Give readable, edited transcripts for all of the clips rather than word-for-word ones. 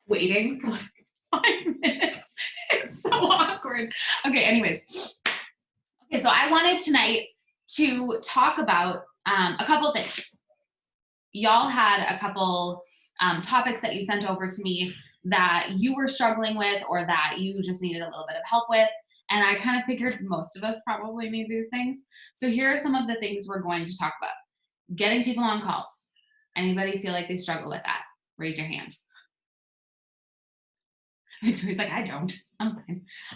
waiting for like 5 minutes. It's so awkward. Okay, anyways. Okay, so I wanted tonight to talk about a couple things. Y'all had a couple topics that you sent over to me that you were struggling with or that you just needed a little bit of help with. And I kind of figured most of us probably need these things. So here are some of the things we're going to talk about. Getting people on calls. Anybody feel like they struggle with that? Raise your hand. Victoria's like, I don't. I'm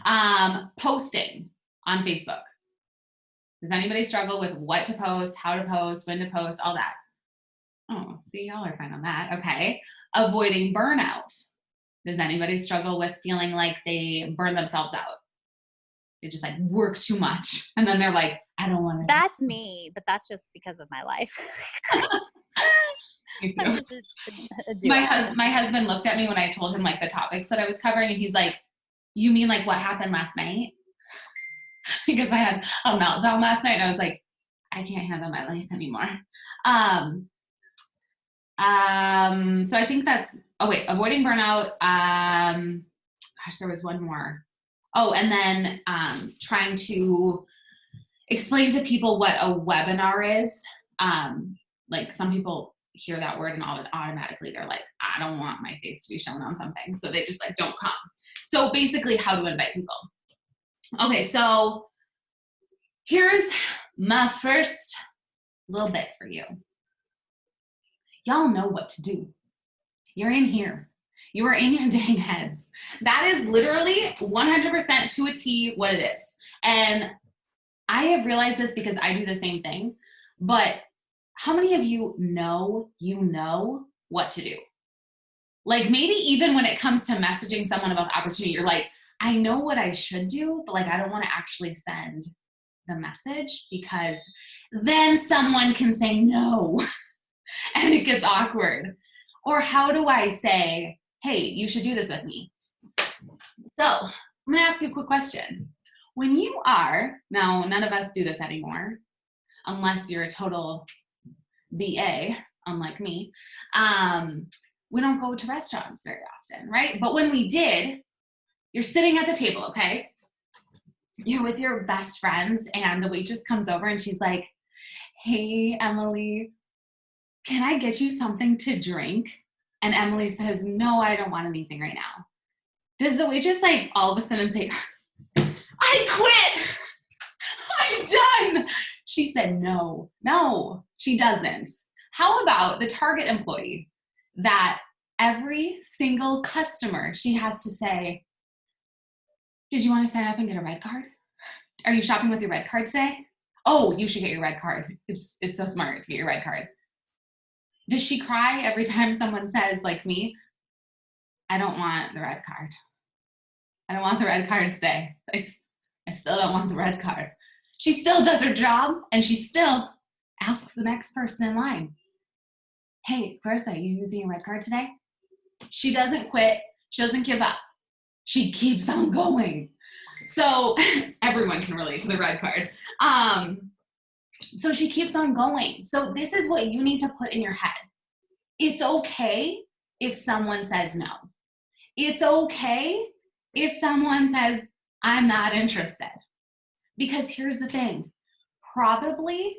fine. Posting on Facebook. Does anybody struggle with what to post, how to post, when to post, all that? Oh, see, y'all are fine on that. Okay. Avoiding burnout. Does anybody struggle with feeling like they burn themselves out? They just like work too much. And then they're like, I don't want to. That's me, but that's just because of my life. My husband looked at me when I told him like the topics that I was covering, and he's like, you mean like what happened last night? Because I had a meltdown last night and I was like, I can't handle my life anymore. So I think that's, avoiding burnout. Gosh, there was one more. Oh, and then trying to explain to people what a webinar is. Like some people hear that word and automatically they're like, I don't want my face to be shown on something. So they just like, don't come. So basically how to invite people. Okay, so here's my first little bit for you. Y'all know what to do. You're in here. You are in your dang heads. That is literally 100% to a T what it is. And I have realized this because I do the same thing, but how many of you know what to do? Like maybe even when it comes to messaging someone about the opportunity, you're like, I know what I should do, but like I don't want to actually send the message because then someone can say no and it gets awkward. Or how do I say, hey, you should do this with me? So I'm going to ask you a quick question. When you are, now none of us do this anymore, unless you're a total BA, unlike me, we don't go to restaurants very often, right? But when we did, you're sitting at the table, okay? You're with your best friends and the waitress comes over and she's like, hey, Emily, can I get you something to drink? And Emily says, no, I don't want anything right now. Does the waitress like all of a sudden say, I quit, I'm done? She said, no, she doesn't. How about the Target employee that every single customer she has to say, did you want to sign up and get a red card? Are you shopping with your red card today? Oh, you should get your red card. It's so smart to get your red card. Does she cry every time someone says, like me, I don't want the red card. I don't want the red card today. I still don't want the red card. She still does her job and she still asks the next person in line, hey, Clarissa, are you using your red card today? She doesn't quit. She doesn't give up. She keeps on going. So everyone can relate to the red card. So she keeps on going. So this is what you need to put in your head. It's okay if someone says no. It's okay if someone says, I'm not interested. Because here's the thing. Probably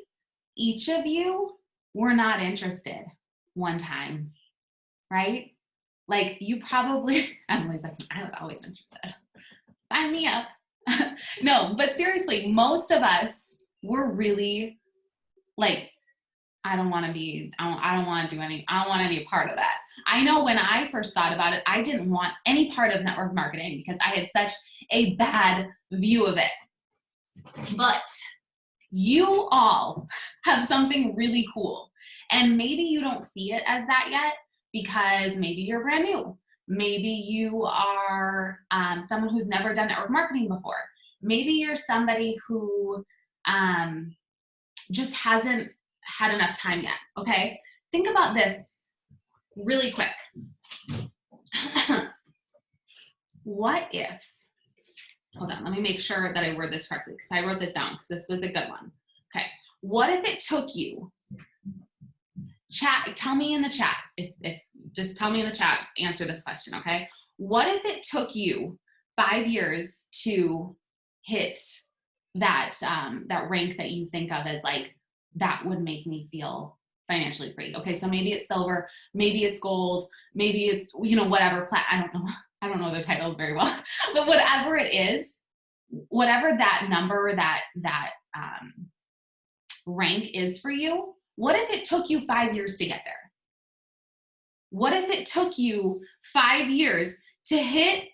each of you were not interested one time, right? Like you probably, Emily's like, I was always interested. Sign me up. No, but seriously, most of us were really like, I don't want to be a part of that. I know when I first thought about it, I didn't want any part of network marketing because I had such a bad view of it. But you all have something really cool. And maybe you don't see it as that yet because maybe you're brand new. Maybe you are someone who's never done network marketing before. Maybe you're somebody who just hasn't had enough time yet, okay? Think about this really quick. What if, hold on, let me make sure that I word this correctly because I wrote this down because this was a good one. Okay, what if it took you, tell me in the chat if just tell me in the chat, answer this question, okay? What if it took you 5 years to hit that, that rank that you think of as like, that would make me feel financially free? Okay, so maybe it's silver, maybe it's gold, maybe it's, you know, whatever, I don't know the title very well, but whatever it is, whatever that number, that rank is for you, what if it took you 5 years to get there? What if it took you 5 years to hit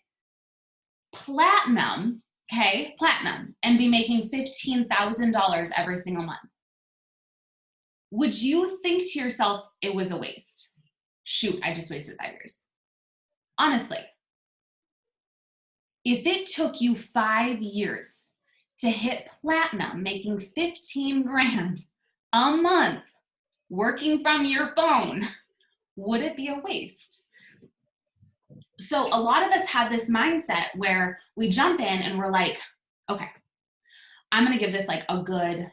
platinum, okay, platinum, and be making $15,000 every single month? Would you think to yourself it was a waste? Shoot, I just wasted 5 years. Honestly, if it took you 5 years to hit platinum, making 15 grand a month, working from your phone, would it be a waste? So a lot of us have this mindset where we jump in and we're like, okay, I'm gonna give this like a good,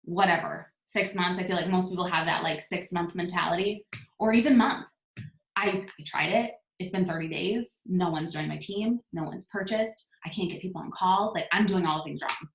whatever, 6 months. I feel like most people have that like 6-month mentality, or even month. I tried it. It's been 30 days. No one's joined my team. No one's purchased. I can't get people on calls. Like, I'm doing all the things wrong.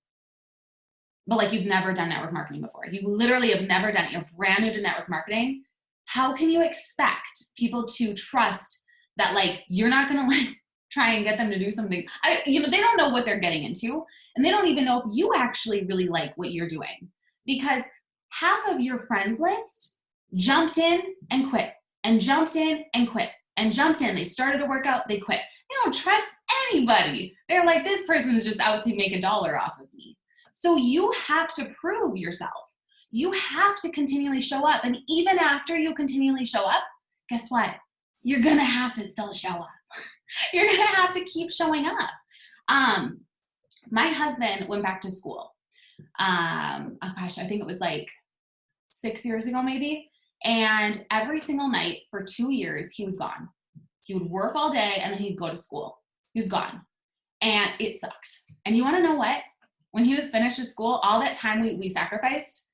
But like, you've never done network marketing before. You literally have never done it. You're brand new to network marketing. How can you expect people to trust that like you're not gonna like try and get them to do something? They don't know what they're getting into, and they don't even know if you actually really like what you're doing, because half of your friends list jumped in and quit, and jumped in and quit, and jumped in. They started a workout, they quit. They don't trust anybody. They're like, this person is just out to make $1 off of me. So you have to prove yourself. You have to continually show up. And even after you continually show up, guess what? You're going to have to still show up. You're going to have to keep showing up. My husband went back to school. Oh gosh, I think it was like 6 years ago maybe. And every single night for 2 years, he was gone. He would work all day and then he'd go to school. He was gone. And it sucked. And you want to know what? When he was finished with school, all that time we sacrificed,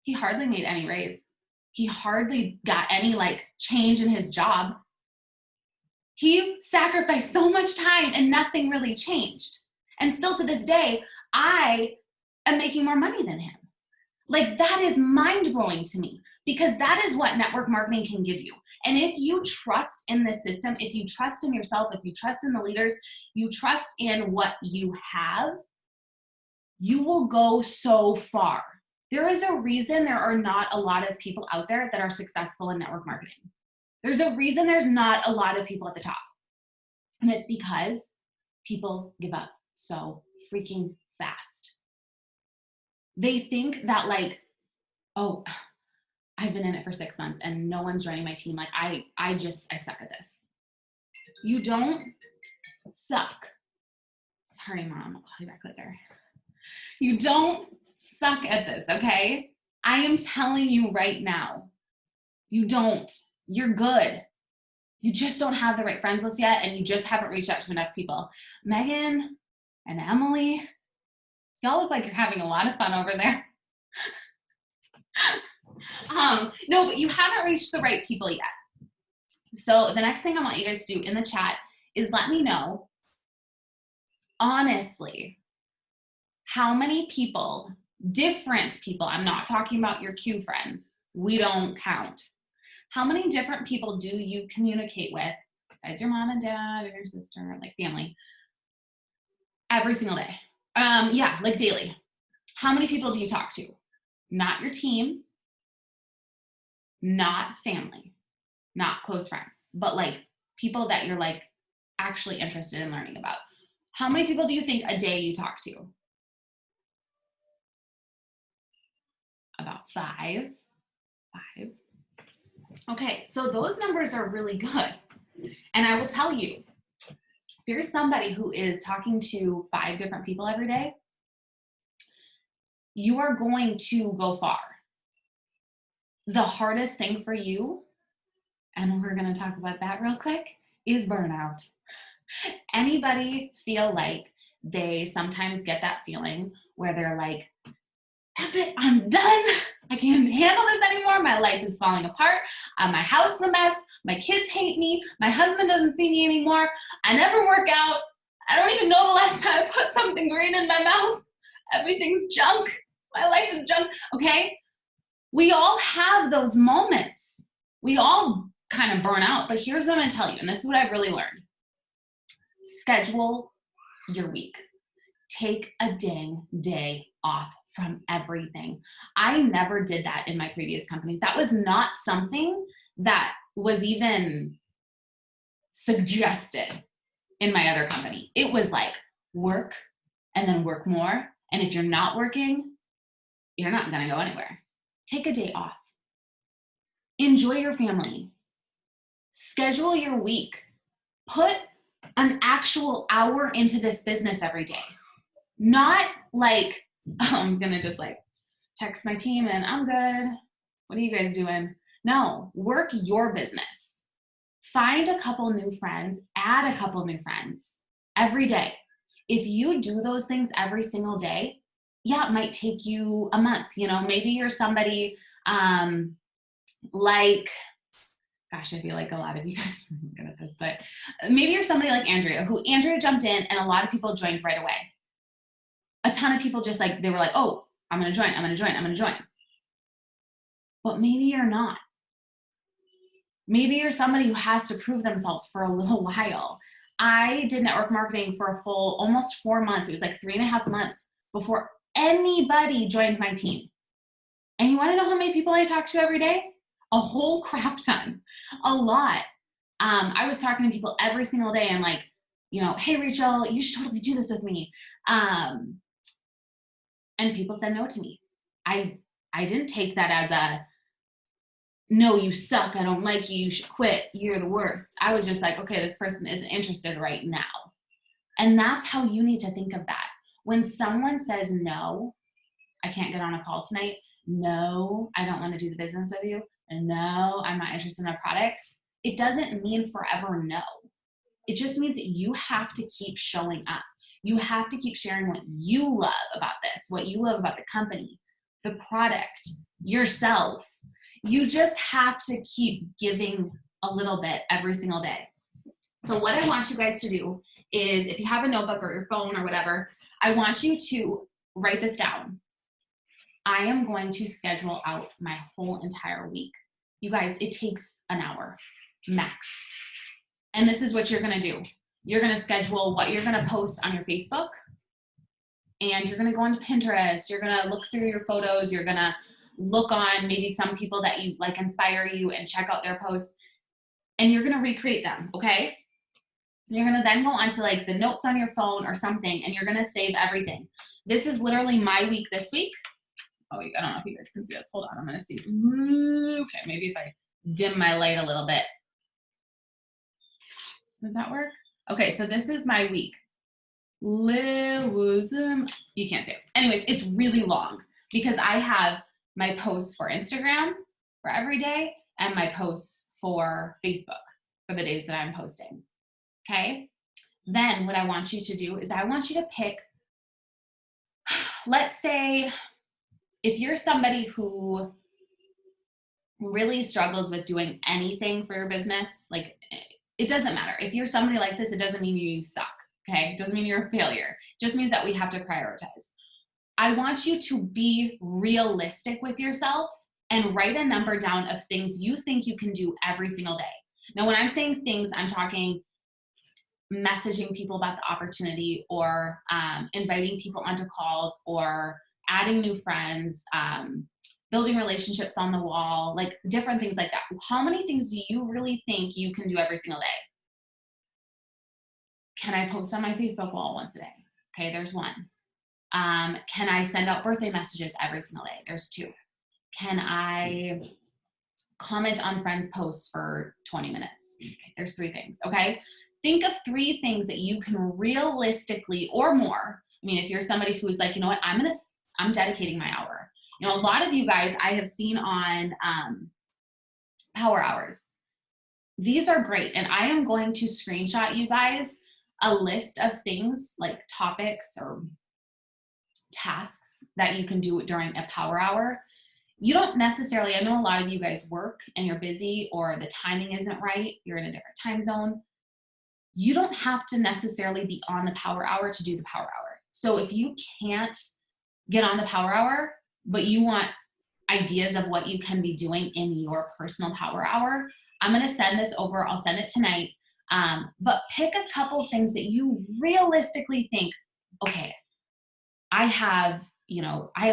he hardly made any raise. He hardly got any like change in his job. He sacrificed so much time and nothing really changed. And still to this day, I am making more money than him. Like, that is mind-blowing to me, because that is what network marketing can give you. And if you trust in this system, if you trust in yourself, if you trust in the leaders, you trust in what you have, you will go so far. There is a reason there are not a lot of people out there that are successful in network marketing. There's a reason there's not a lot of people at the top. And it's because people give up so freaking fast. They think that like, oh, I've been in it for 6 months and no one's joining my team. Like I suck at this. You don't suck. Sorry, Mom, I'll call you back later. You don't suck at this, okay? I am telling you right now, you don't. You're good. You just don't have the right friends list yet, and you just haven't reached out to enough people. Megan and Emily, y'all look like you're having a lot of fun over there. No, but you haven't reached the right people yet. So the next thing I want you guys to do in the chat is let me know, honestly, how many people, different people, I'm not talking about your Q friends, we don't count. How many different people do you communicate with, besides your mom and dad and your sister, like family, every single day? Yeah, like daily. How many people do you talk to? Not your team, not family, not close friends, but like people that you're like actually interested in learning about. How many people do you think a day you talk to? About 5. Okay, so those numbers are really good. And I will tell you, if you're somebody who is talking to 5 different people every day, you are going to go far. The hardest thing for you, and we're going to talk about that real quick, is burnout. Anybody feel like they sometimes get that feeling where they're like, F it, I'm done. I can't handle this anymore. My life is falling apart. My house is a mess. My kids hate me. My husband doesn't see me anymore. I never work out. I don't even know the last time I put something green in my mouth. Everything's junk. My life is junk. Okay? We all have those moments. We all kind of burn out. But here's what I'm going to tell you, and this is what I've really learned. Schedule your week. Take a dang day off from everything. I never did that in my previous companies. That was not something that was even suggested in my other company. It was like work and then work more. And if you're not working, you're not going to go anywhere. Take a day off. Enjoy your family. Schedule your week. Put an actual hour into this business every day. Not like, I'm going to just like text my team and I'm good. What are you guys doing? No, work your business. Find a couple new friends, add a couple new friends every day. If you do those things every single day, yeah, it might take you a month. Maybe you're somebody like, gosh, I feel like a lot of you guys are good at this, but maybe you're somebody like Andrea, who Andrea jumped in and a lot of people joined right away. A ton of people just like, they were like, oh, I'm going to join, I'm going to join, I'm going to join. But maybe you're not. Maybe you're somebody who has to prove themselves for a little while. I did network marketing for a full almost 4 months. It was like 3.5 months before anybody joined my team. And you want to know how many people I talk to every day? A whole crap ton. A lot. I was talking to people every single day and like, hey, Rachel, you should totally do this with me. And people said no to me. I didn't take that as a, no, you suck. I don't like you. You should quit. You're the worst. I was just like, okay, this person isn't interested right now. And that's how you need to think of that. When someone says, no, I can't get on a call tonight. No, I don't want to do the business with you. And no, I'm not interested in a product. It doesn't mean forever no. It just means that you have to keep showing up. You have to keep sharing what you love about this, what you love about the company, the product, yourself. You just have to keep giving a little bit every single day. So what I want you guys to do is, if you have a notebook or your phone or whatever, I want you to write this down. I am going to schedule out my whole entire week. You guys, it takes an hour max. And this is what you're going to do. You're going to schedule what you're going to post on your Facebook, and you're going to go onto Pinterest. You're going to look through your photos. You're going to look on maybe some people that you like inspire you and check out their posts, and you're going to recreate them. Okay. You're going to then go onto like the notes on your phone or something, and you're going to save everything. This is literally my week this week. Oh, I don't know if you guys can see this. Hold on. I'm going to see. Okay. Maybe if I dim my light a little bit. Does that work? Okay. So this is my week. You can't see it. Anyways, it's really long because I have my posts for Instagram for every day and my posts for Facebook for the days that I'm posting. Okay. Then what I want you to do is I want you to pick, let's say, if you're somebody who really struggles with doing anything for your business, like it doesn't matter. If you're somebody like this, it doesn't mean you suck. Okay. It doesn't mean you're a failure. It just means that we have to prioritize. I want you to be realistic with yourself and write a number down of things you think you can do every single day. Now, when I'm saying things, I'm talking messaging people about the opportunity, or inviting people onto calls, or adding new friends, building relationships on the wall, like different things like that. How many things do you really think you can do every single day? Can I post on my Facebook wall once a day? Okay, there's one. Can I send out birthday messages every single day? There's 2. Can I comment on friends' posts for 20 minutes? Okay, there's 3 things, okay? Think of 3 things that you can realistically, or more. I mean, if you're somebody who's like, you know what, I'm dedicating my hour. You know, a lot of you guys I have seen on Power Hours. These are great, and I am going to screenshot you guys a list of things like topics or tasks that you can do during a power hour. you don't necessarily, I know a lot of you guys work and you're busy or the timing isn't right, you're in a different time zone. You don't have to necessarily be on the power hour to do the power hour. So if you can't get on the power hour, but you want ideas of what you can be doing in your personal power hour, I'm going to send this over. I'll send it tonight. But pick a couple things that you realistically think, okay, I have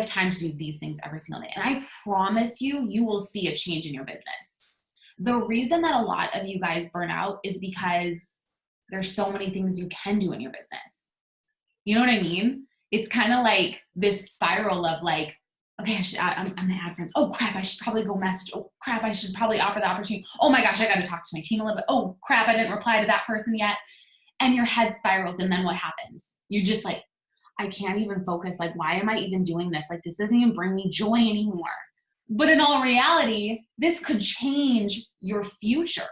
time to do these things every single day. And I promise you, you will see a change in your business. The reason that a lot of you guys burn out is because there's so many things you can do in your business. You know what I mean? It's kind of like this spiral of like, okay, I'm gonna add friends. Oh crap, I should probably go message. Oh crap, I should probably offer the opportunity. Oh my gosh, I gotta talk to my team a little bit. Oh crap, I didn't reply to that person yet. And your head spirals, and then what happens? You're just like, I can't even focus. Like, why am I even doing this? Like, this doesn't even bring me joy anymore. But in all reality, this could change your future.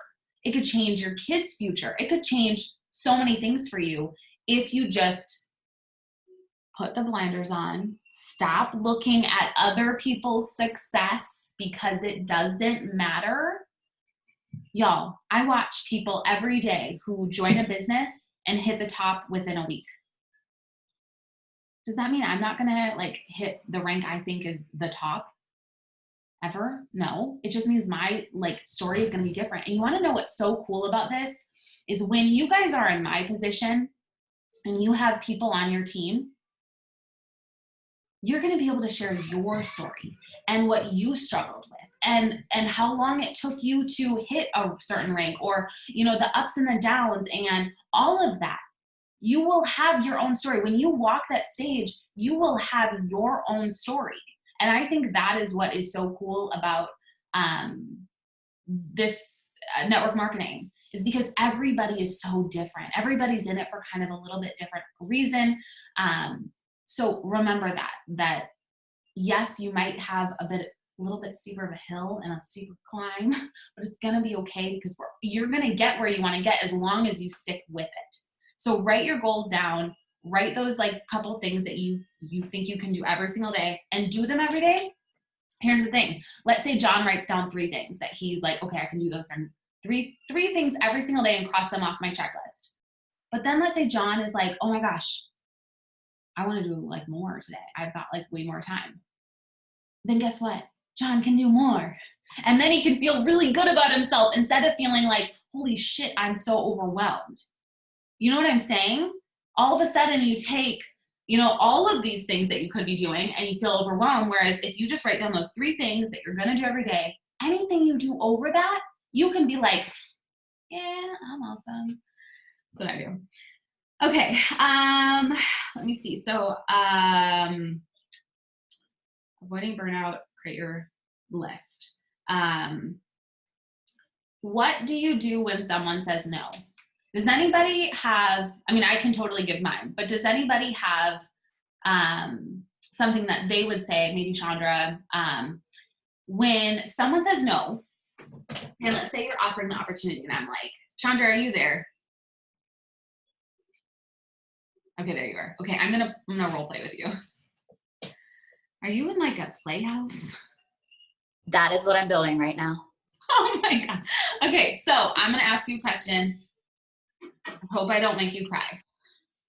It could change your kids' future. It could change so many things for you if you just put the blinders on, stop looking at other people's success because it doesn't matter. Y'all, I watch people every day who join a business and hit the top within a week. Does that mean I'm not gonna like hit the rank I think is the top ever? No, it just means my like story is gonna be different. And you wanna know what's so cool about this is when you guys are in my position and you have people on your team, you're gonna be able to share your story and what you struggled with and how long it took you to hit a certain rank, or the ups and the downs and all of that. You will have your own story. When you walk that stage, you will have your own story. And I think that is what is so cool about this network marketing, is because everybody is so different. Everybody's in it for kind of a little bit different reason. So remember that yes, you might have a little bit steeper of a hill and a steeper climb, but it's going to be okay because you're going to get where you want to get as long as you stick with it. So write your goals down, write those like couple things that you think you can do every single day and do them every day. Here's the thing. Let's say John writes down 3 things that he's like, okay, I can do those and three things every single day and cross them off my checklist. But then let's say John is like, oh my gosh, I want to do like more today. I've got like way more time. Then guess what? John can do more. And then he can feel really good about himself instead of feeling like, holy shit, I'm so overwhelmed. You know what I'm saying? All of a sudden you take, all of these things that you could be doing and you feel overwhelmed. Whereas if you just write down those 3 things that you're going to do every day, anything you do over that, you can be like, yeah, I'm awesome. That's what I do. Okay. Let me see. So, avoiding burnout, create your list. What do you do when someone says no? Does anybody have, I can totally give mine, but does anybody have something that they would say, maybe Chandra, when someone says no, and let's say you're offering an opportunity and I'm like, Chandra, are you there? Okay, there you are. Okay, I'm gonna role play with you. Are you in like a playhouse? That is what I'm building right now. Oh my God. Okay, so I'm gonna ask you a question. I hope I don't make you cry.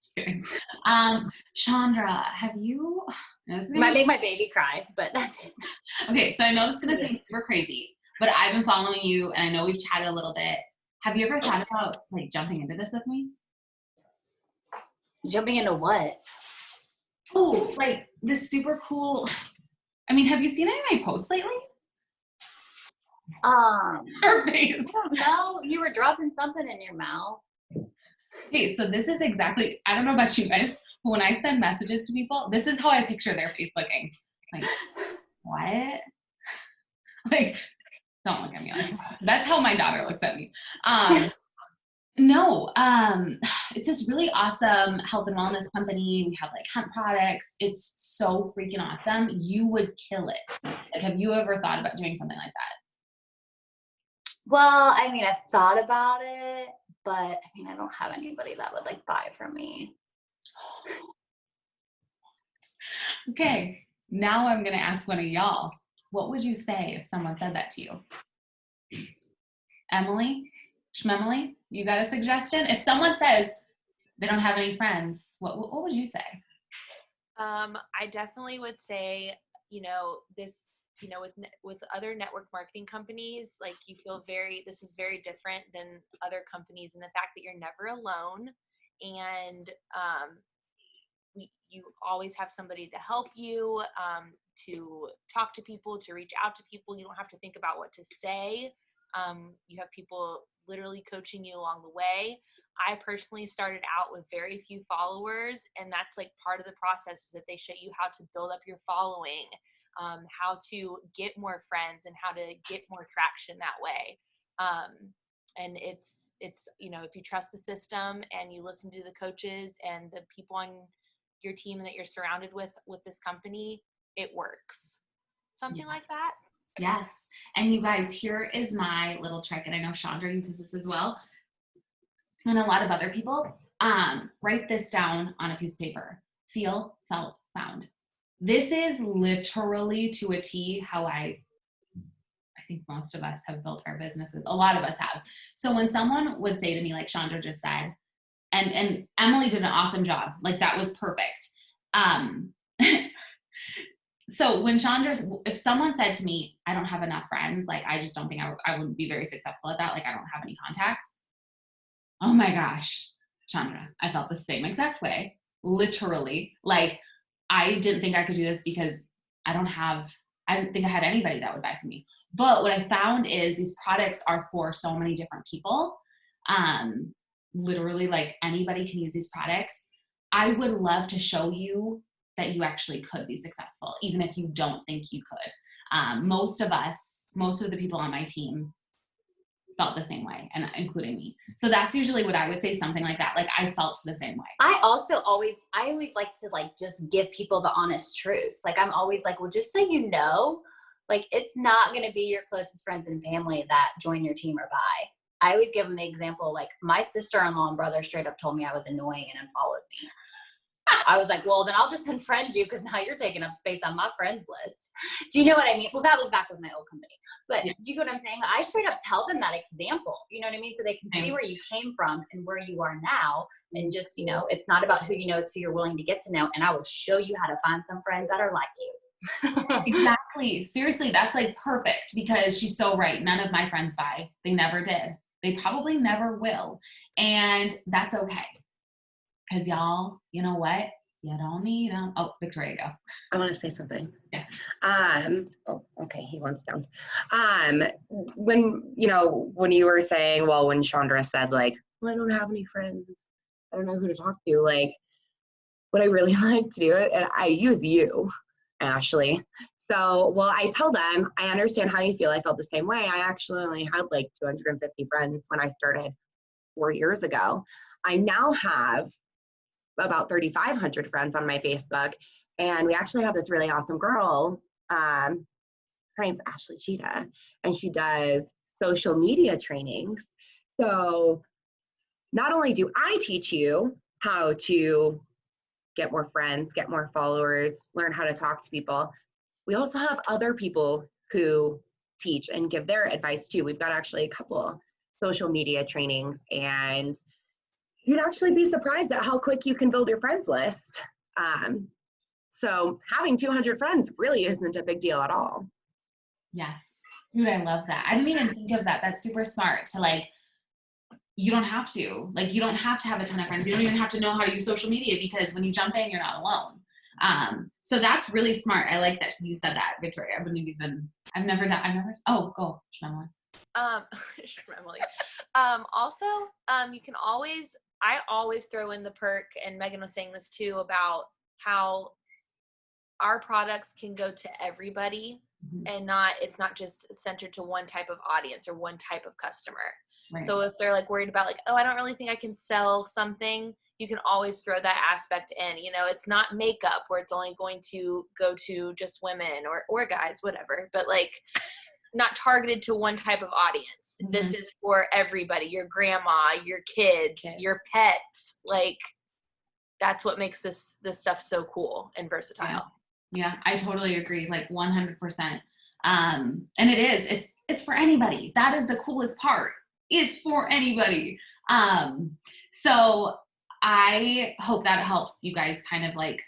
Just kidding. Chandra, have you? Might make my baby cry, but that's it. Okay, so I know this is gonna seem super crazy, but I've been following you and I know we've chatted a little bit. Have you ever thought about like jumping into this with me? Jumping into what? Oh, like this super cool. Have you seen any of my posts lately? Her face. No, you were dropping something in your mouth. Okay, so this is exactly, I don't know about you guys, but when I send messages to people, this is how I picture their face looking. Like, what? Like, don't look at me like that. That's how my daughter looks at me. No, it's this really awesome health and wellness company. We have like hemp products. It's so freaking awesome. You would kill it. Like, have you ever thought about doing something like that? Well, I've thought about it, but I don't have anybody that would like buy from me. Okay, now I'm gonna ask one of y'all. What would you say if someone said that to you? Emily? Schmemily? You got a suggestion? If someone says they don't have any friends, what would you say? I definitely would say, this, with other network marketing companies, like this is very different than other companies, and the fact that you're never alone, and you always have somebody to help you, to talk to people, to reach out to people. You don't have to think about what to say. You have people literally coaching you along the way. I personally started out with very few followers, and that's like part of the process, is that they show you how to build up your following, how to get more friends, and how to get more traction that way. And it's if you trust the system and you listen to the coaches and the people on your team that you're surrounded with this company, it works. Something like that. Yes. And you guys, here is my little trick, and I know Chandra uses this as well, and a lot of other people. Write this down on a piece of paper. Feel, felt, found. This is literally to a T how I think most of us have built our businesses. A lot of us have. So when someone would say to me, like Chandra just said, and Emily did an awesome job, like that was perfect. So when if someone said to me, I don't have enough friends, like I just don't think I would be very successful at that, like I don't have any contacts. Oh my gosh, Chandra, I felt the same exact way, literally. Like I didn't think I could do this because I didn't think I had anybody that would buy from me. But what I found is these products are for so many different people. Literally, like anybody can use these products. I would love to show you that you actually could be successful, even if you don't think you could. Most of the people on my team felt the same way, and including me. So that's usually what I would say, something like that. Like I felt the same way. I always like to like just give people the honest truth. Like I'm always like, well, just so you know, like it's not going to be your closest friends and family that join your team or buy. I always give them the example, like my sister-in-law and brother straight up told me I was annoying and unfollowed me. I was like, well, then I'll just unfriend you because now you're taking up space on my friends list. Do you know what I mean? Well, that was back with my old company. But do you get what I'm saying? I straight up tell them that example, you know what I mean? So they can see where you came from and where you are now. And just, it's not about who you know, it's who you're willing to get to know. And I will show you how to find some friends that are like you. Exactly. Seriously, that's like perfect, because she's so right. None of my friends buy. They never did. They probably never will. And that's okay. Because y'all, you know what? You don't need them. Oh, Victoria, go. I want to say something. Yeah. Oh, okay. He wants down. When you were saying, well, when Chandra said like, well, I don't have any friends, I don't know who to talk to. Like, what I really like to do, and I use you, Ashley. So, well, I tell them, I understand how you feel. I felt the same way. I actually only had like 250 friends when I started 4 years ago. I now have about 3,500 friends on my Facebook. And we actually have this really awesome girl. Her name's Ashley Cheetah, and she does social media trainings. So not only do I teach you how to get more friends, get more followers, learn how to talk to people, we also have other people who teach and give their advice too. We've got actually a couple social media trainings, and you'd actually be surprised at how quick you can build your friends list. So having 200 friends really isn't a big deal at all. Yes. Dude, I love that. I didn't even think of that. That's super smart to like, you don't have to have a ton of friends. You don't even have to know how to use social media, because when you jump in, you're not alone. So that's really smart. I like that you said that, Victoria. I've never, go, Shmemily. Also, you can I always throw in the perk, and Megan was saying this too, about how our products can go to everybody, and it's not just centered to one type of audience or one type of customer. Right. So if they're like worried about like, oh, I don't really think I can sell something, you can always throw that aspect in. It's not makeup where it's only going to go to just women or guys, whatever, but like not targeted to one type of audience. Mm-hmm. This is for everybody, your grandma, your kids, your pets. Like that's what makes this stuff so cool and versatile. Yeah, I totally agree. Like 100%. And it's for anybody. That is the coolest part. It's for anybody. So I hope that helps you guys kind of like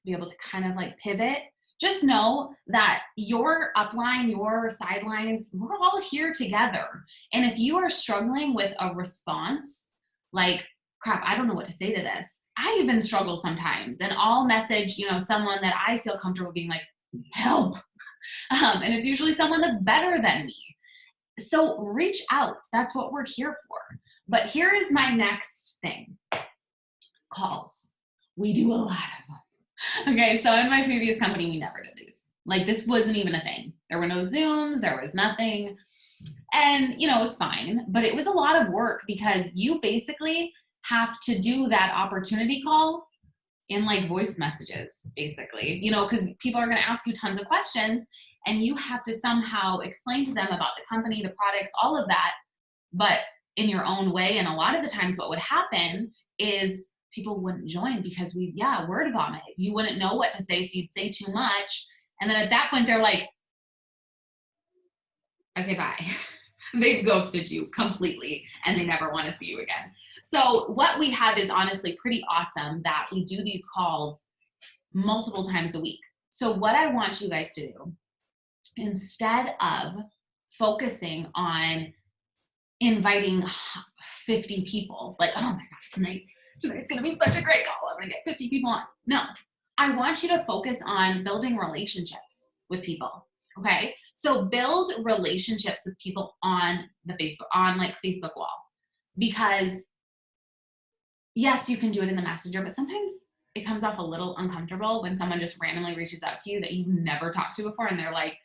be able to kind of like pivot. Just know that your upline, your sidelines, we're all here together. And if you are struggling with a response, like, crap, I don't know what to say to this. I even struggle sometimes, and I'll message, someone that I feel comfortable being like, help. And it's usually someone that's better than me. So reach out. That's what we're here for. But here is my next thing. Calls. We do a lot of them. Okay, so in my previous company, we never did these. Like, this wasn't even a thing. There were no Zooms. There was nothing. And, it was fine. But it was a lot of work because you basically have to do that opportunity call in like voice messages, basically, because people are going to ask you tons of questions and you have to somehow explain to them about the company, the products, all of that, but in your own way. And a lot of the times what would happen is people wouldn't join because word vomit. You wouldn't know what to say, so you'd say too much. And then at that point, they're like, okay, bye. They've ghosted you completely and they never want to see you again. So what we have is honestly pretty awesome that we do these calls multiple times a week. So what I want you guys to do, instead of focusing on inviting 50 people, like, oh my gosh, tonight's going to be such a great call. I'm going to get 50 people on. No, I want you to focus on building relationships with people. Okay. So build relationships with people on Facebook wall, because yes, you can do it in the messenger, but sometimes it comes off a little uncomfortable when someone just randomly reaches out to you that you've never talked to before. And they're like,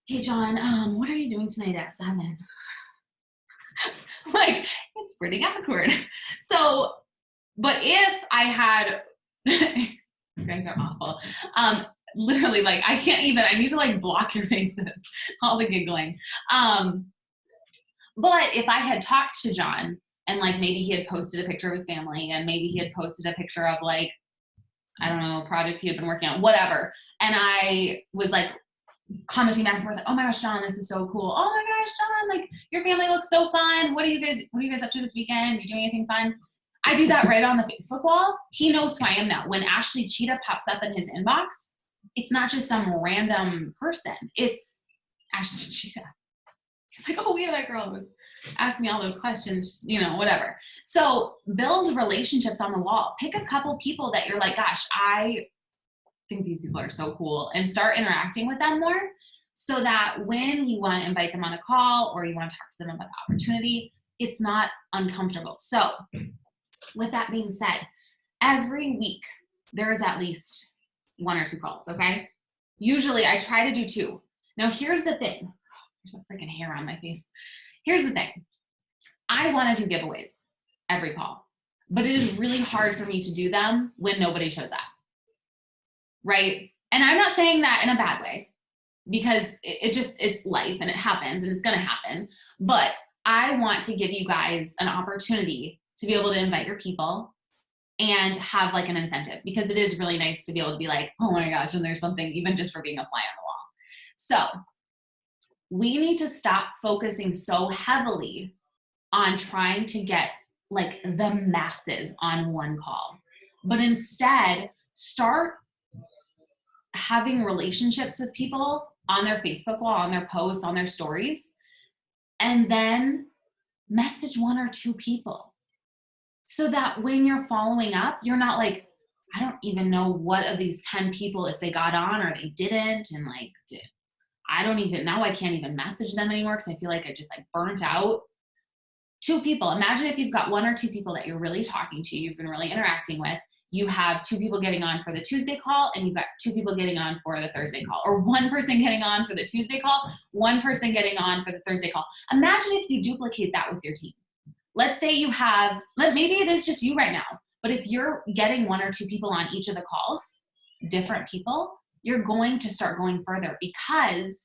hey, John, what are you doing tonight at 7? Like, it's pretty awkward. So, but if I had, you guys are awful. Literally, like, I need to like block your faces, all the giggling. But if I had talked to John and like maybe he had posted a picture of his family and maybe he had posted a picture of like, I don't know, a project he had been working on, whatever. And I was like commenting back and forth, like, oh my gosh, John, this is so cool. Oh my gosh, John, like your family looks so fun. What are you guys up to this weekend? You doing anything fun? I do that right on the Facebook wall. He knows who I am now. When Ashley Cheetah pops up in his inbox, it's not just some random person. It's Ashley Cheetah. He's like, oh yeah, that girl was asking me all those questions, whatever. So build relationships on the wall. Pick a couple people that you're like, gosh, I think these people are so cool, and start interacting with them more so that when you want to invite them on a call or you want to talk to them about the opportunity, it's not uncomfortable. So with that being said, every week there is at least 1 or 2 calls, okay? Usually I try to do 2. Now here's the thing. There's a freaking hair on my face. Here's the thing. I want to do giveaways every call, but it is really hard for me to do them when nobody shows up, right? And I'm not saying that in a bad way, because it's life and it happens and it's going to happen. But I want to give you guys an opportunity to be able to invite your people and have like an incentive, because it is really nice to be able to be like, oh my gosh, and there's something even just for being a fly on the wall. So we need to stop focusing so heavily on trying to get like the masses on one call, but instead start having relationships with people on their Facebook wall, on their posts, on their stories, and then message 1 or 2 people so that when you're following up, you're not like, I don't even know what of these 10 people, if they got on or they didn't. And like, I can't even message them anymore because I feel like I just like burnt out. 2 people. Imagine if you've got 1 or 2 people that you're really talking to, you've been really interacting with. You have 2 people getting on for the Tuesday call, and you've got 2 people getting on for the Thursday call, or 1 person getting on for the Tuesday call, 1 person getting on for the Thursday call. Imagine if you duplicate that with your team. Let's say you have, maybe it is just you right now, but if you're getting 1 or 2 people on each of the calls, different people, you're going to start going further, because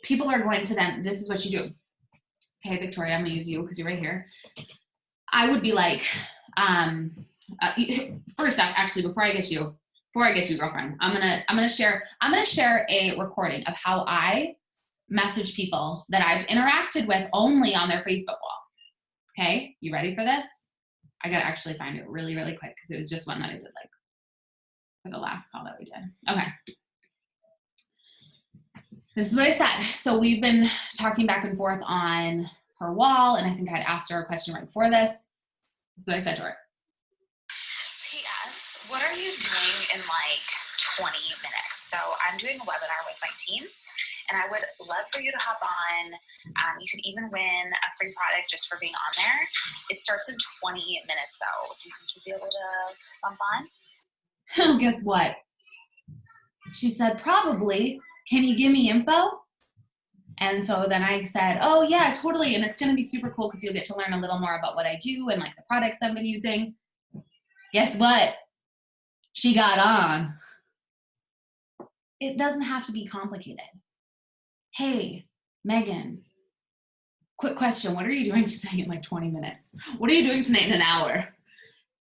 people are going to then, this is what you do. Okay, Victoria, I'm gonna use you because you're right here. I would be like, first off, actually, before I get you, before I get to you, girlfriend, I'm gonna share a recording of how I message people that I've interacted with only on their Facebook wall. Okay, you ready for this? I gotta actually find it really, really quick because it was just one that I did like for the last call that we did. Okay. This is what I said. So we've been talking back and forth on her wall, and I think I'd asked her a question right before this. This is what I said to her. P.S. What are you doing in like 20 minutes? So I'm doing a webinar with my team, and I would love for you to hop on. You can even win a free product just for being on there. It starts in 20 minutes though. Do you think you'd be able to bump on? Guess what? She said, probably. Can you give me info? And so then I said, oh yeah, totally. And it's going to be super cool because you'll get to learn a little more about what I do and like the products I've been using. Guess what? She got on. It doesn't have to be complicated. Hey, Megan, quick question. What are you doing tonight in like 20 minutes? What are you doing tonight in an hour?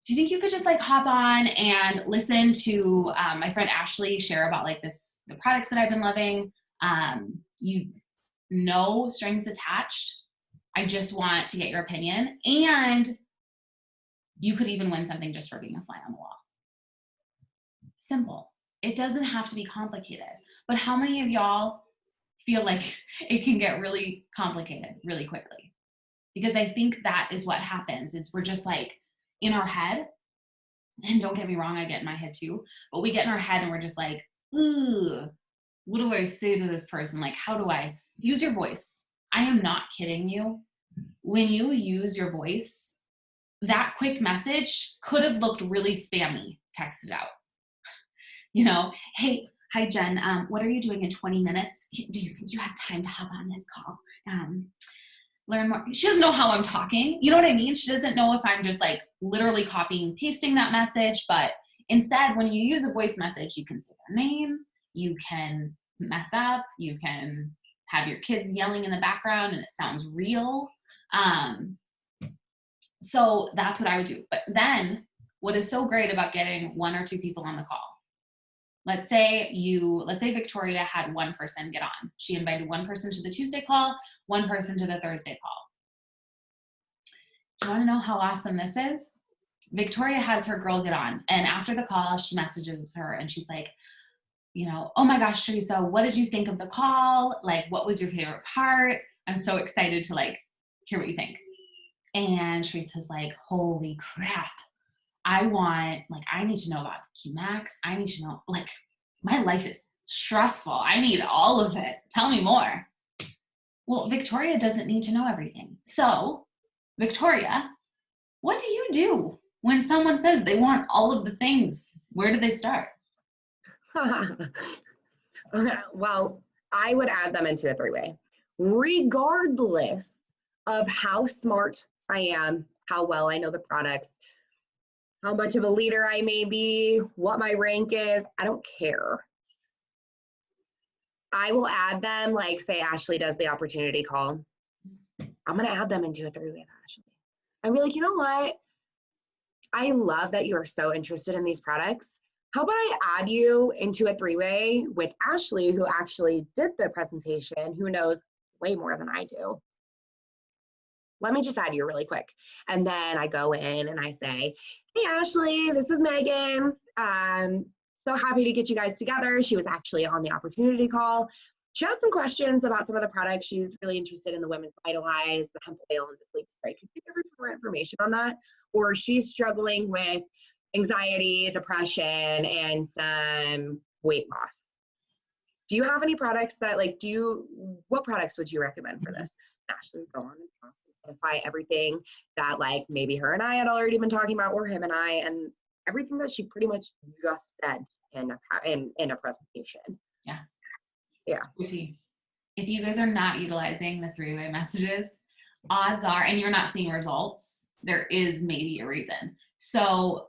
Do you think you could just like hop on and listen to my friend Ashley share about like the products that I've been loving? No strings attached. I just want to get your opinion. And you could even win something just for being a fly on the wall. Simple. It doesn't have to be complicated. But how many of y'all feel like it can get really complicated really quickly? Because I think that is what happens is we're just like in our head, and don't get me wrong, I get in my head too, but we get in our head and we're just like, ooh, what do I say to this person? Like, how do I use your voice? I am not kidding you. When you use your voice, that quick message could have looked really spammy texted out. You know, hey, hi Jen, what are you doing in 20 minutes? Do you think you have time to hop on this call? Learn more. She doesn't know how I'm talking. You know what I mean? She doesn't know if I'm just like literally copying and pasting that message. But instead, when you use a voice message, you can say their name, you can mess up, you can have your kids yelling in the background and it sounds real. So that's what I would do. But then what is so great about getting one or two people on the call? Let's say Victoria had one person get on. She invited one person to the Tuesday call, one person to the Thursday call. Do you want to know how awesome this is? Victoria has her girl get on, and after the call, she messages her and she's like, you know, oh my gosh, Teresa, what did you think of the call? Like, what was your favorite part? I'm so excited to like hear what you think. And Teresa's like, holy crap. I need to know about QMax. I need to know, like, my life is stressful. I need all of it. Tell me more. Well, Victoria doesn't need to know everything. So, Victoria, what do you do when someone says they want all of the things? Where do they start? Well, I would add them into a three-way, regardless of how smart I am, how well I know the products, how much of a leader I may be, what my rank is. I don't care. I will add them, like say Ashley does the opportunity call. I'm going to add them into a three-way with Ashley. I'm be like, you know what? I love that you are so interested in these products. How about I add you into a three-way with Ashley, who actually did the presentation, who knows way more than I do. Let me just add you really quick. And then I go in and I say, hey, Ashley, this is Megan. So happy to get you guys together. She was actually on the opportunity call. She has some questions about some of the products. She's really interested in the Women's Vitalize, the hemp oil, and the sleep spray. Could you give her some more information on that? Or she's struggling with anxiety, depression, and some weight loss. Do you have any products that what products would you recommend for this? Ashley would go on and talk, identify everything that like maybe her and I had already been talking about, or him and I, and everything that she pretty much just said in a presentation. Yeah. Yeah. If you guys are not utilizing the three-way messages, odds are, and you're not seeing results, there is maybe a reason. So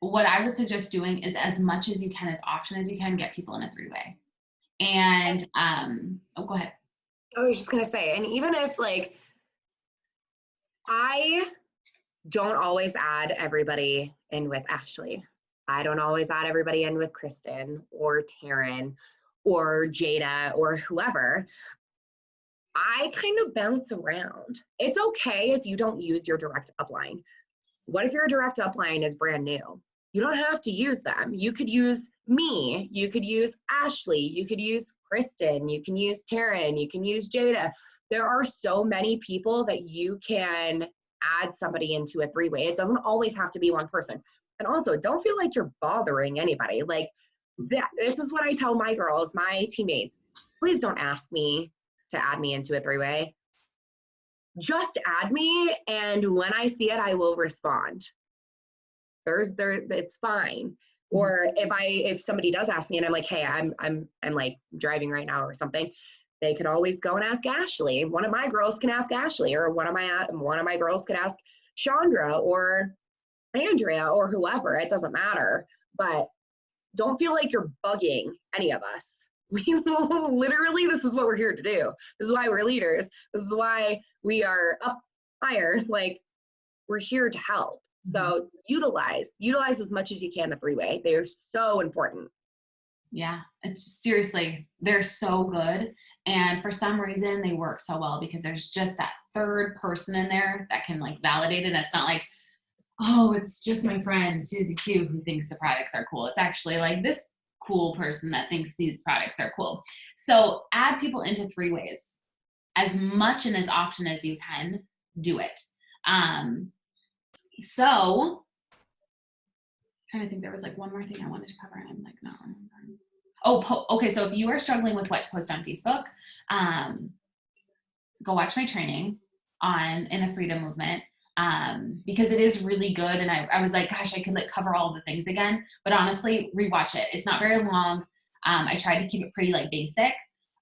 what I would suggest doing is as much as you can, as often as you can, get people in a three-way. And, go ahead. I was just going to say, and even if like, I don't always add everybody in with Ashley. I don't always add everybody in with Kristen or Taryn or Jada or whoever. I kind of bounce around. It's okay if you don't use your direct upline. What if your direct upline is brand new? You don't have to use them. You could use me. You could use Ashley. You could use Kristen. You can use Taryn. You can use Jada. There are so many people that you can add somebody into a three-way. It doesn't always have to be one person. And also, don't feel like you're bothering anybody. Like, this is what I tell my girls, my teammates. Please don't ask me to add me into a three-way. Just add me, and when I see it, I will respond. It's fine. Or if somebody does ask me and I'm like, hey, I'm like driving right now or something, they could always go and ask Ashley. One of my girls can ask Ashley, or one of my girls could ask Chandra or Andrea or whoever. It doesn't matter. But don't feel like you're bugging any of us. We literally, this is what we're here to do. This is why we're leaders. This is why we are up higher. Like, we're here to help. So utilize as much as you can a three-way. They are so important. Yeah, it's seriously, they're so good. And for some reason they work so well because there's just that third person in there that can like validate it. And it's not like, oh, it's just my friend Susie Q who thinks the products are cool. It's actually like this cool person that thinks these products are cool. So add people into three-ways as much and as often as you can. Do it. So I'm trying to think, there was like one more thing I wanted to cover and I'm like, no. Okay. So if you are struggling with what to post on Facebook, go watch my training in the Freedom Movement. Because it is really good. And I was like, gosh, I could like cover all the things again, but honestly, rewatch it. It's not very long. I tried to keep it pretty like basic,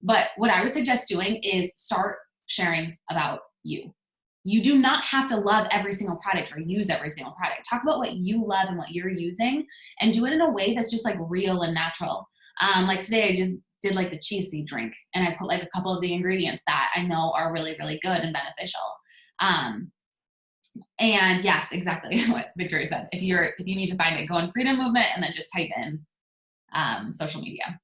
but what I would suggest doing is start sharing about you. You do not have to love every single product or use every single product. Talk about what you love and what you're using and do it in a way that's just like real and natural. Like today I just did like the chia seed drink and I put like a couple of the ingredients that I know are really, really good and beneficial. And yes, exactly what Victoria said. If you need to find it, go on Freedom Movement and then just type in social media.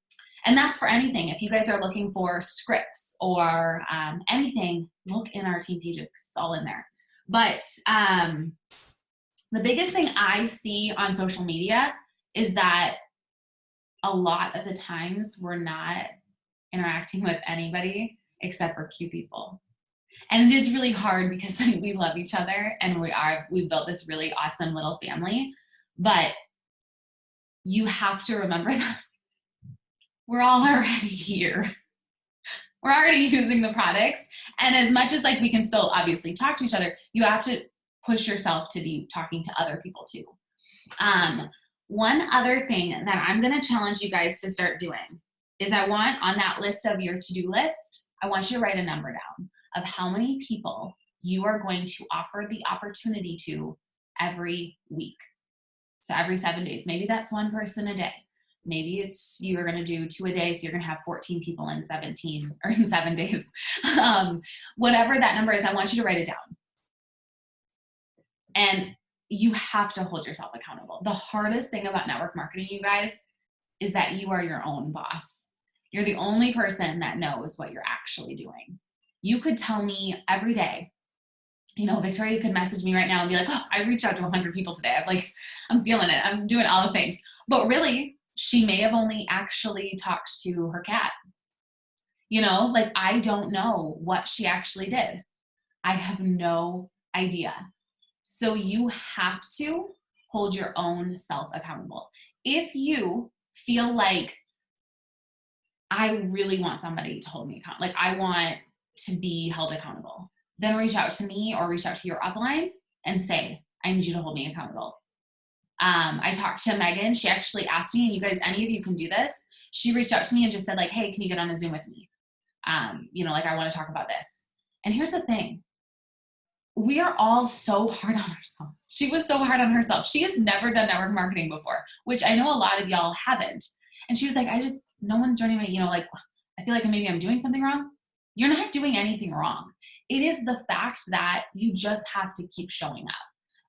And that's for anything. If you guys are looking for scripts or anything, look in our team pages because it's all in there. But the biggest thing I see on social media is that a lot of the times we're not interacting with anybody except for cute people. And it is really hard because we love each other and we've built this really awesome little family, but you have to remember that we're all already here. We're already using the products. And as much as like we can still obviously talk to each other, you have to push yourself to be talking to other people too. One other thing that I'm going to challenge you guys to start doing is I want on that list of your to-do list, I want you to write a number down of how many people you are going to offer the opportunity to every week. So every 7 days, maybe that's one person a day. Maybe it's you're going to do 2 a day, so you're going to have 14 people in 7 days. Whatever that number is, I want you to write it down. And you have to hold yourself accountable. The hardest thing about network marketing, you guys, is that you are your own boss. You're the only person that knows what you're actually doing. You could tell me every day, Victoria could message me right now and be like, oh, I reached out to 100 people today. I'm feeling it. I'm doing all the things. But really, she may have only actually talked to her cat. I don't know what she actually did. I have no idea. So you have to hold your own self accountable. If you feel like I really want somebody to hold me accountable, like I want to be held accountable, then reach out to me or reach out to your upline and say, I need you to hold me accountable. I talked to Megan. She actually asked me, and you guys, any of you can do this. She reached out to me and just said like, hey, can you get on a Zoom with me? I want to talk about this. And here's the thing. We are all so hard on ourselves. She was so hard on herself. She has never done network marketing before, which I know a lot of y'all haven't. And she was like, no one's joining me. I feel like maybe I'm doing something wrong. You're not doing anything wrong. It is the fact that you just have to keep showing up.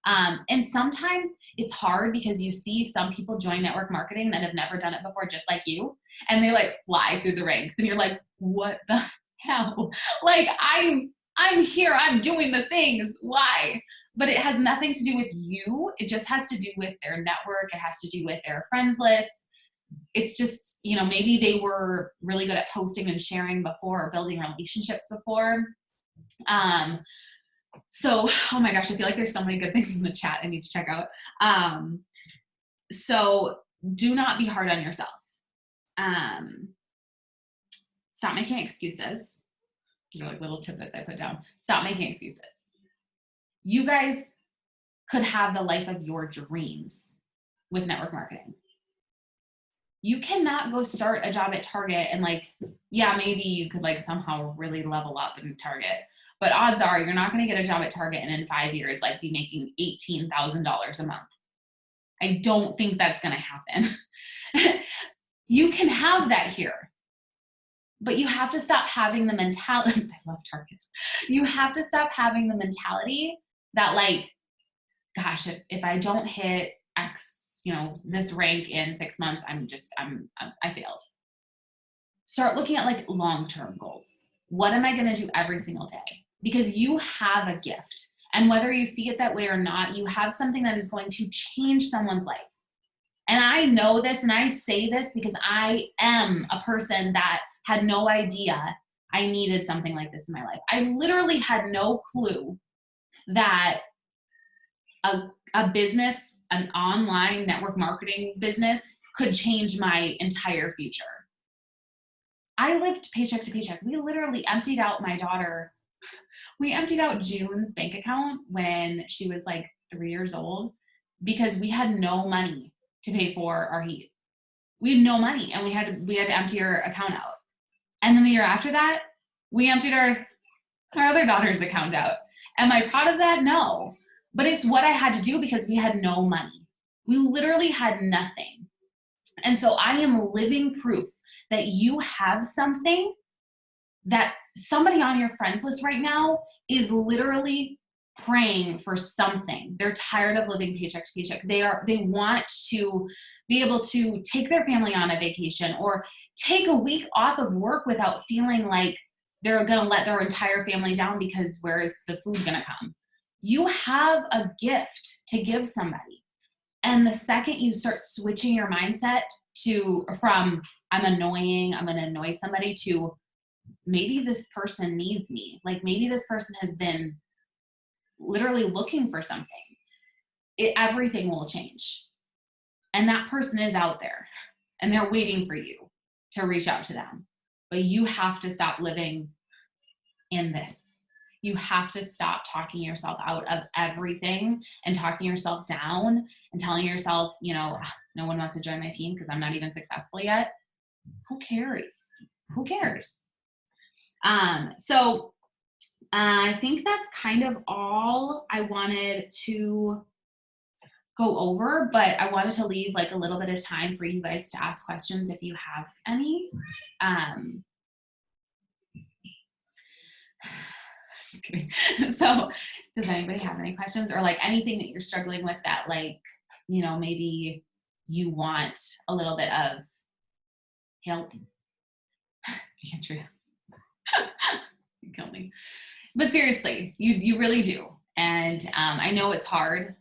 And sometimes it's hard because you see some people join network marketing that have never done it before, just like you, and they like fly through the ranks and you're like, what the hell? Like I'm here, I'm doing the things. Why? But it has nothing to do with you. It just has to do with their network. It has to do with their friends list. It's just, you know, maybe they were really good at posting and sharing before or building relationships before. So, oh my gosh, I feel like there's so many good things in the chat I need to check out. So do not be hard on yourself. Stop making excuses. These are like little tidbits I put down. Stop making excuses. You guys could have the life of your dreams with network marketing. You cannot go start a job at Target and like, yeah, maybe you could like somehow really level up in Target, but odds are you're not going to get a job at Target and in 5 years, like be making $18,000 a month. I don't think that's going to happen. You can have that here, but you have to stop having the mentality. I love Target. You have to stop having the mentality that like, gosh, if I don't hit X, you know, this rank in 6 months, I failed. Start looking at like long-term goals. What am I going to do every single day? Because you have a gift. And whether you see it that way or not, you have something that is going to change someone's life. And I know this and I say this because I am a person that had no idea I needed something like this in my life. I literally had no clue that a business, an online network marketing business could change my entire future. I lived paycheck to paycheck. We literally emptied out my daughter. We emptied out June's bank account when she was like 3 years old because we had no money to pay for our heat. We had no money and we had to empty her account out. And then the year after that, we emptied our other daughter's account out. Am I proud of that? No. But it's what I had to do because we had no money. We literally had nothing. And so I am living proof that you have something that somebody on your friends list right now is literally praying for something. They're tired of living paycheck to paycheck. They want to be able to take their family on a vacation or take a week off of work without feeling like they're going to let their entire family down because where is the food going to come? You have a gift to give somebody. And the second you start switching your mindset from I'm annoying, I'm going to annoy somebody, to maybe this person needs me. Like maybe this person has been literally looking for something. Everything will change. And that person is out there and they're waiting for you to reach out to them. But you have to stop living in this. You have to stop talking yourself out of everything and talking yourself down and telling yourself, you know, no one wants to join my team because I'm not even successful yet. Who cares? Who cares? So I think that's kind of all I wanted to go over, but I wanted to leave like a little bit of time for you guys to ask questions if you have any. Just kidding. So does anybody have any questions or like anything that you're struggling with that like, you know, maybe you want a little bit of help? Andrea. You kill me. But seriously, you really do. And I know it's hard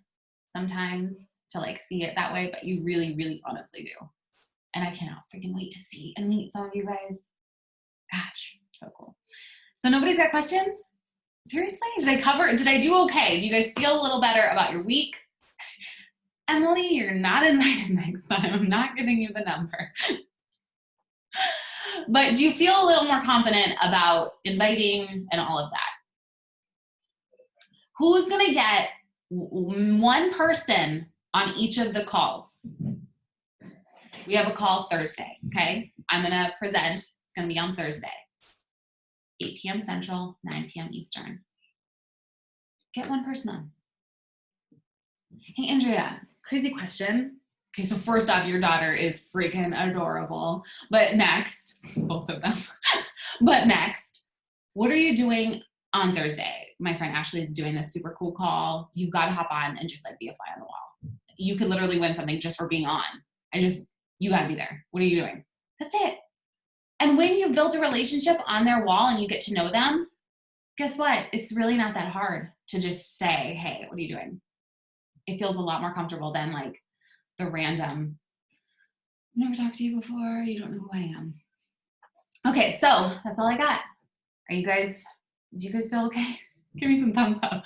sometimes to like see it that way, but you really, really honestly do. And I cannot freaking wait to see and meet some of you guys. Gosh, so cool. So nobody's got questions? Seriously? Did I do okay? Do you guys feel a little better about your week? Emily, you're not invited next time. I'm not giving you the number. But do you feel a little more confident about inviting and all of that? Who's going to get one person on each of the calls? We have a call Thursday, okay? I'm going to present. It's going to be on Thursday. 8 p.m. Central, 9 p.m. Eastern. Get one person on. Hey, Andrea, crazy question. Okay, so first off, your daughter is freaking adorable. But next, both of them. But next, what are you doing on Thursday, my friend Ashley is doing this super cool call. You've got to hop on and just like be a fly on the wall. You could literally win something just for being on. You got to be there. What are you doing? That's it. And when you've built a relationship on their wall and you get to know them, guess what? It's really not that hard to just say, hey, what are you doing? It feels a lot more comfortable than like the random, never talked to you before, you don't know who I am. Okay, so that's all I got. Do you guys feel okay? Give me some thumbs up.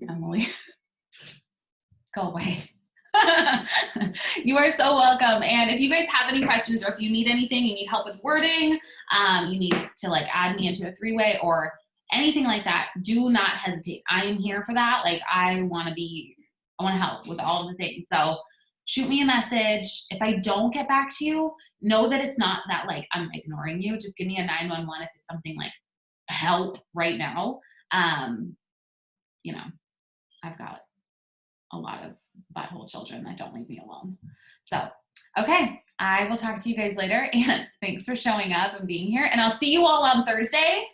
Emily, go away. You are so welcome. And if you guys have any questions or if you need anything, you need help with wording, you need to like add me into a 3-way or anything like that, do not hesitate. I am here for that. Like I want to help with all of the things. So shoot me a message. If I don't get back to you, know that it's not that like I'm ignoring you. Just give me a 911 if it's something like help right now. You know, I've got a lot of butthole children that don't leave me alone. So, okay, I will talk to you guys later, and thanks for showing up and being here, and I'll see you all on Thursday.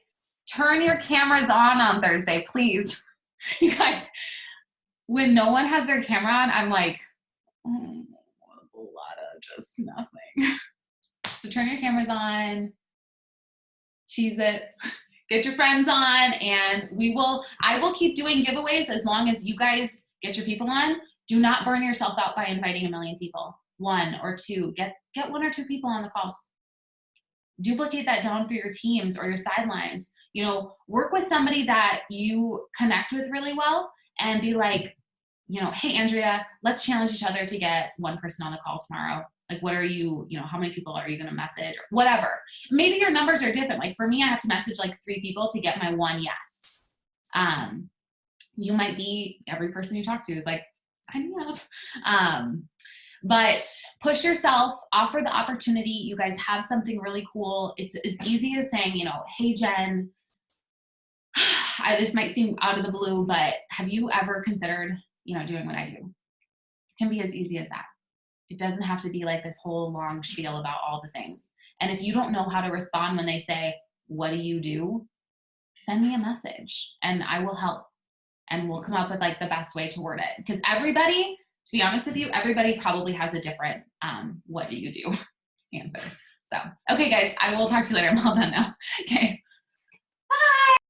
Turn your cameras on Thursday, please. You guys, when no one has their camera on, I'm like, oh, that's a lot of just nothing. So turn your cameras on, cheese it, get your friends on, and I will keep doing giveaways as long as you guys get your people on. Do not burn yourself out by inviting a million people. 1 or 2, get 1 or 2 people on the calls. Duplicate that down through your teams or your sidelines. You know, work with somebody that you connect with really well and be like, you know, hey, Andrea, let's challenge each other to get 1 person on the call tomorrow. Like, what are you know, how many people are you going to message or whatever? Maybe your numbers are different. Like for me, I have to message like 3 people to get my 1 yes. You might be, every person you talk to is like, sign me up. But push yourself, offer the opportunity. You guys have something really cool. It's as easy as saying, you know, hey, Jen, this might seem out of the blue, but have you ever considered, you know, doing what I do? It can be as easy as that. It doesn't have to be like this whole long spiel about all the things. And if you don't know how to respond when they say, what do you do? Send me a message and I will help. And we'll come up with like the best way to word it. Because everybody, to be honest with you, everybody probably has a different what do you do answer. So, okay guys, I will talk to you later. I'm all done now. Okay.